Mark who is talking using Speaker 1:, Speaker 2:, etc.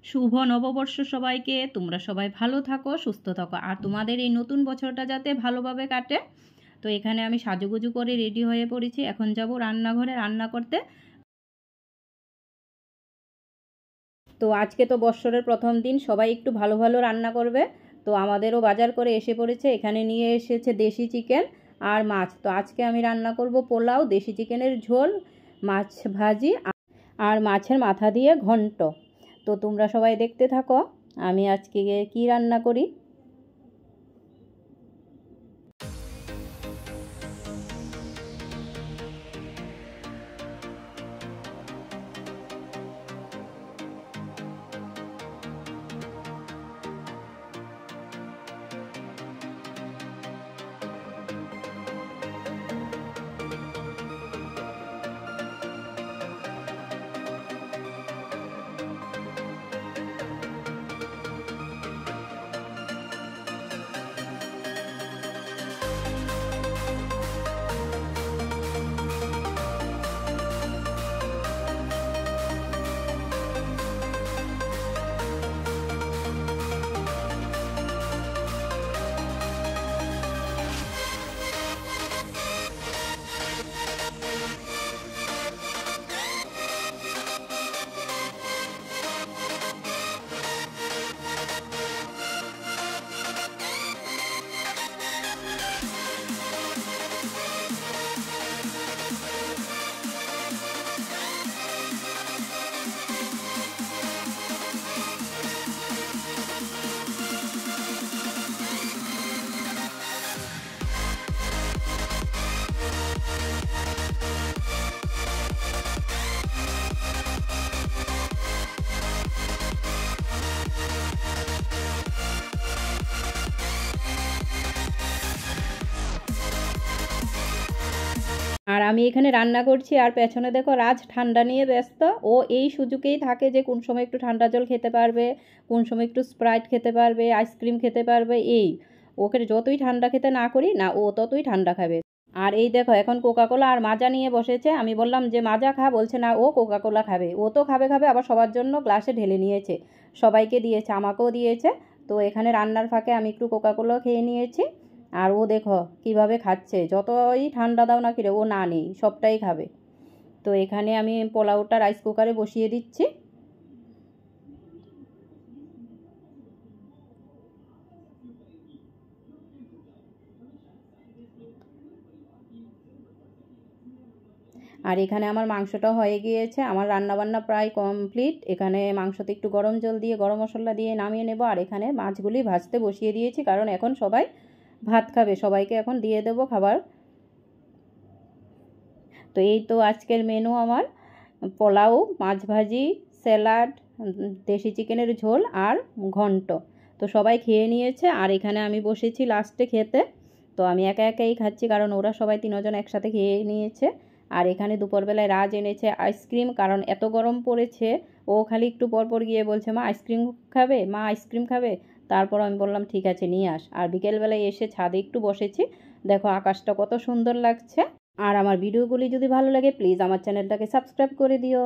Speaker 1: শুভ নববর্ষ সবাইকে। তোমরা সবাই ভালো থাকো, সুস্থ থাকো, আর তোমাদের এই নতুন বছরটা যাতে ভালোভাবে কাটে। তো এখানে আমি সাজুগুজু করে রেডি হয়ে পড়েছি, এখন যাব রান্নাঘরে রান্না করতে। তো আজকে তো বৎসরের প্রথম দিন, সবাই একটু ভালো ভালো রান্না করবে। তো আমাদেরও বাজার করে এসে পড়েছে, এখানে নিয়ে এসেছে দেশি চিকেন আর মাছ। তো আজকে আমি রান্না করব পোলাও, দেশি চিকেনের ঝোল, মাছ ভাজি আর মাছের মাথা দিয়ে ঘন্ট। তো তোমরা সবাই দেখতে থাকো আমি আজকে কি রান্না করি। আর আমি এখানে রান্না করছি, আর পেছনে দেখো রাজ ঠান্ডা নিয়ে ব্যস্ত। ও এই সুযোগেই থাকে যে কোন সময় একটু ঠান্ডা জল খেতে পারবে, কোন সময় একটু স্প্রাইট খেতে পারবে, আইসক্রিম খেতে পারবে। এই ওকে যতই ঠান্ডা খেতে না করি না, ও ততই ঠান্ডা খাবে। আর এই দেখো এখন কোকাকোলা আর মাজা নিয়ে বসেছে। আমি বললাম যে মাজা খা, বলছে না ও কোকাকোলা খাবে। ও তো খাবে খাবে, আবার সবার জন্য গ্লাসে ঢেলে নিয়েছে, সবাইকে দিয়েছে, আমাকেও দিয়েছে। তো এখানে রান্নার ফাঁকে আমি একটু কোকাকোলা খেয়ে নিয়েছি। আর ও দেখো কিভাবে খাচ্ছে, যতই ঠান্ডা দাও না কিরে ও না নেই, সবটাই খাবে। তো এখানে আমি পোলাওটা রাইস কুকারে বসিয়ে দিচ্ছি। আর এখানে আমার মাংসটাও হয়ে গিয়েছে, আমার রান্নাবান্না প্রায় কমপ্লিট। এখানে মাংসতে একটু গরম জল দিয়ে গরম মশলা দিয়ে নামিয়ে নেব। আর এখানে মাছগুলি ভাজতে বসিয়ে দিয়েছি, কারণ এখন সবাই ভাত খাবে, সবাইকে এখন দিয়ে দেবো খাবার। তো এই তো আজকের মেনু আমার পোলাও, মাছ ভাজি, স্যালাড, দেশি চিকেনের ঝোল আর ঘন্ট। তো সবাই খেয়ে নিয়েছে, আর এখানে আমি বসেছি লাস্টে খেতে। তো আমি একা একাই খাচ্ছি, কারণ ওরা সবাই তিনজন একসাথে খেয়ে নিয়েছে। আর এখানে দুপুরবেলায় রাজ এনেছে আইসক্রিম, কারণ এত গরম পড়েছে। ও খালি একটু পর পর গিয়ে বলছে মা আইসক্রিম খাবে, মা আইসক্রিম খাবে। তারপর আমি বললাম ঠিক আছে নিয়ে আস। আর বিকেলবেলায় এসে ছাদে একটু বসেছি, দেখো আকাশটা কত সুন্দর লাগছে। আর আমার ভিডিওগুলি যদি ভালো লাগে প্লিজ আমার চ্যানেলটাকে সাবস্ক্রাইব করে দিও।